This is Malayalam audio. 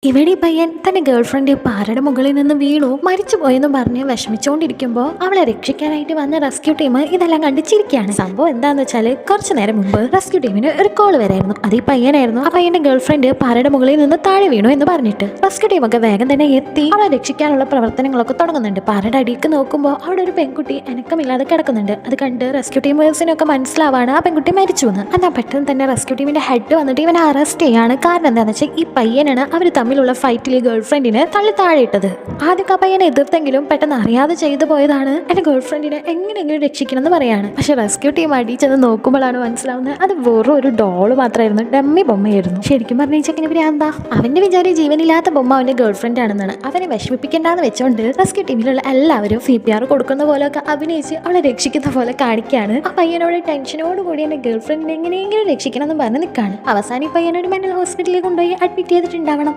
ഇവിടെ ഈ പയ്യൻ തന്റെ ഗേൾഫ്രണ്ട് പാറയുടെ മുകളിൽ നിന്ന് വീണു മരിച്ചു പോയെന്നും പറഞ്ഞ് വിഷമിച്ചുകൊണ്ടിരിക്കുമ്പോൾ അവളെ രക്ഷിക്കാനായിട്ട് വന്ന റെസ്ക്യൂ ടീം ഇതെല്ലാം കണ്ട് ചിരിക്കുകയാണ്. സംഭവം എന്താന്ന് വെച്ചാൽ കുറച്ചു നേരം മുമ്പ് റെസ്ക്യൂ ടീമിന് ഒരു കോൾ വരായിരുന്നു. അത് ഈ പയ്യനായിരുന്നു. ആ പയ്യന്റെ ഗേൾഫ്രണ്ട് പാറയുടെ മുകളിൽ നിന്ന് താഴെ വീണു എന്ന് പറഞ്ഞിട്ട് റെസ്ക്യൂ ടീമൊക്കെ വേഗം തന്നെ എത്തി അവളെ രക്ഷിക്കാനുള്ള പ്രവർത്തനങ്ങളൊക്കെ തുടങ്ങുന്നുണ്ട്. പാറയുടെ അടിയിലേക്ക് നോക്കുമ്പോൾ അവിടെ ഒരു പെൺകുട്ടി അനക്കമില്ലാതെ കിടക്കുന്നുണ്ട്. അത് കണ്ട് റെസ്ക്യൂ ടീമേഴ്സിനൊക്കെ മനസ്സിലാവാണ് ആ പെൺകുട്ടി മരിച്ചു എന്ന്. എന്നാൽ പെട്ടെന്ന് തന്നെ റെസ്ക്യൂ ടീമിന്റെ ഹെഡ് വന്നിട്ട് ഇവനെ അറസ്റ്റ് ചെയ്യാണ്. കാരണം എന്താണെന്ന് വെച്ചാൽ ഈ പയ്യനാണ് അവർ തമ്മിലുള്ള ഫൈറ്റിൽ ഗേൾഫ്രണ്ടിനെ തള്ളി താഴെയിട്ടത്. ആദ്യം ആ പയ്യനെ എതിർത്തെങ്കിലും പെട്ടെന്ന് അറിയാതെ ചെയ്തു പോയതാണ്. എന്റെ ഗേൾഫ്രണ്ടിനെ എങ്ങനെയെങ്കിലും രക്ഷിക്കണം എന്ന് പറയാണ്. പക്ഷെ റെസ്ക്യൂ ടീം അടിച്ചെന്ന് നോക്കുമ്പോഴാണ് മനസ്സിലാവുന്നത് അത് വെറും ഒരു ഡോള് മാത്രമായിരുന്നു, ഡമ്മി ബൊമ്മയായിരുന്നു. ശരിക്കും പറഞ്ഞ ചെക്കന് ഭ്രാന്താ. അവന്റെ വിചാരം ജീവനില്ലാത്ത ബൊമ്മ അവന്റെ ഗേൾഫ്രണ്ട് ആണെന്നാണ്. അവനെ വിഷമിപ്പിക്കേണ്ടെന്ന് വെച്ചോണ്ട് റെസ്ക്യൂ ടീമിലുള്ള എല്ലാവരും CPR കൊടുക്കുന്ന പോലെയൊക്കെ അഭിനയിച്ച് അവളെ രക്ഷിക്കുന്ന പോലെ കാണിക്കാണ്. ആ പയ്യനോട് ടെൻഷനോടുകൂടി എന്റെ ഗേൾഫ്രണ്ടിനെ എങ്ങനെയെങ്കിലും രക്ഷിക്കണം എന്ന് പറഞ്ഞ് നിൽക്കാണ്. അവസാനം ഈ പയ്യനൊരു മെന്റൽ ഹോസ്പിറ്റലിൽ കൊണ്ടുപോയി അഡ്മിറ്റ് ചെയ്തിട്ടുണ്ടാവണം.